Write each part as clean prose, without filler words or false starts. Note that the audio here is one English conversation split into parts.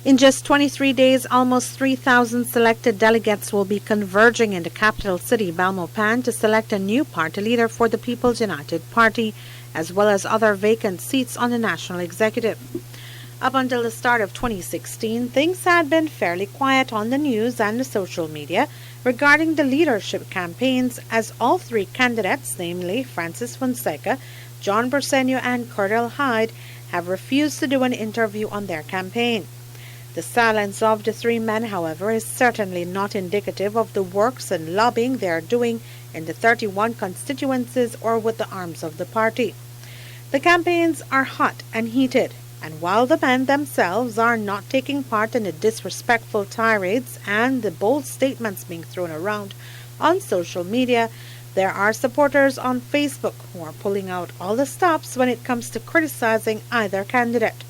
In just 23 days, almost 3,000 selected delegates will be converging in the capital city, Belmopan, to select a new party leader for the People's United Party, as well as other vacant seats on the national executive. Up until the start of 2016, things had been fairly quiet on the news and the social media regarding the leadership campaigns, as all three candidates, namely Francis Fonseca, John Briceño, and Cordell Hyde, have refused to do an interview on their campaign. The silence of the three men, however, is certainly not indicative of the works and lobbying they are doing in the 31 constituencies or with the arms of the party. The campaigns are hot and heated, and while the men themselves are not taking part in the disrespectful tirades and the bold statements being thrown around on social media, there are supporters on Facebook who are pulling out all the stops when it comes to criticizing either candidate.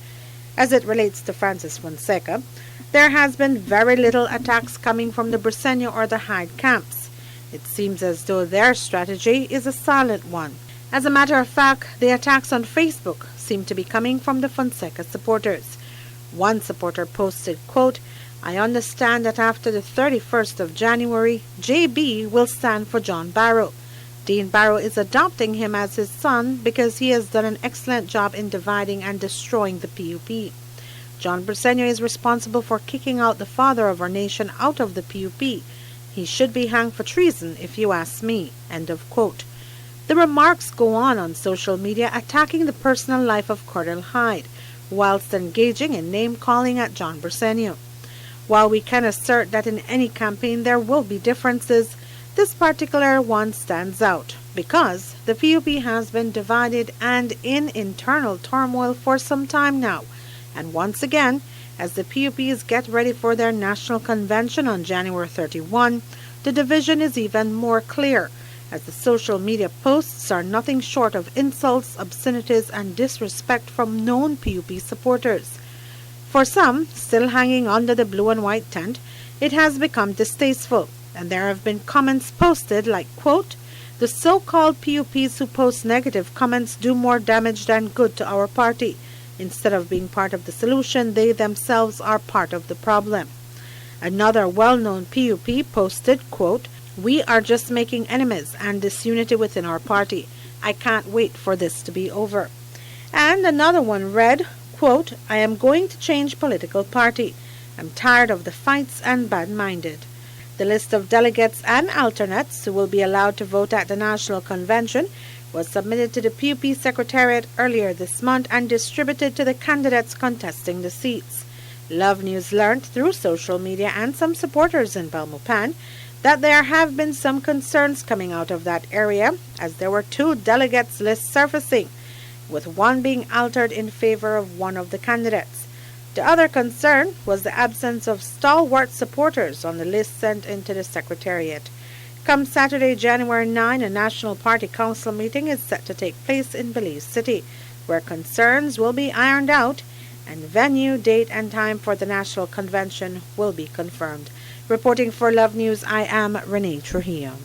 As it relates to Francis Fonseca, there has been very little attacks coming from the Briceño or the Hyde camps. It seems as though their strategy is a silent one. As a matter of fact, the attacks on Facebook seem to be coming from the Fonseca supporters. One supporter posted, quote, "I understand that after the 31st of January, JB will stand for John Barrow. Dean Barrow is adopting him as his son because he has done an excellent job in dividing and destroying the PUP. John Briceño is responsible for kicking out the father of our nation out of the PUP. He should be hanged for treason, if you ask me." End of quote. The remarks go on social media attacking the personal life of Cordell Hyde, whilst engaging in name-calling at John Briceño. While we can assert that in any campaign there will be differences, this particular one stands out because the PUP has been divided and in internal turmoil for some time now. And once again, as the PUPs get ready for their national convention on January 31, the division is even more clear, as the social media posts are nothing short of insults, obscenities, and disrespect from known PUP supporters. For some, still hanging under the blue and white tent, it has become distasteful, and there have been comments posted like, quote, "The so-called PUPs who post negative comments do more damage than good to our party. Instead of being part of the solution, they themselves are part of the problem." Another well-known PUP posted, quote, "We are just making enemies and disunity within our party. I can't wait for this to be over." And another one read, quote, "I am going to change political party. I'm tired of the fights and bad-minded." The list of delegates and alternates who will be allowed to vote at the National Convention was submitted to the PUP Secretariat earlier this month and distributed to the candidates contesting the seats. Love News learned through social media and some supporters in Belmopan that there have been some concerns coming out of that area, as there were 2 delegates lists surfacing, with one being altered in favor of one of the candidates. The other concern was the absence of stalwart supporters on the list sent into the Secretariat. Come Saturday, January 9, a National Party Council meeting is set to take place in Belize City, where concerns will be ironed out and venue, date, and time for the National Convention will be confirmed. Reporting for Love News, I am Renee Trujillo.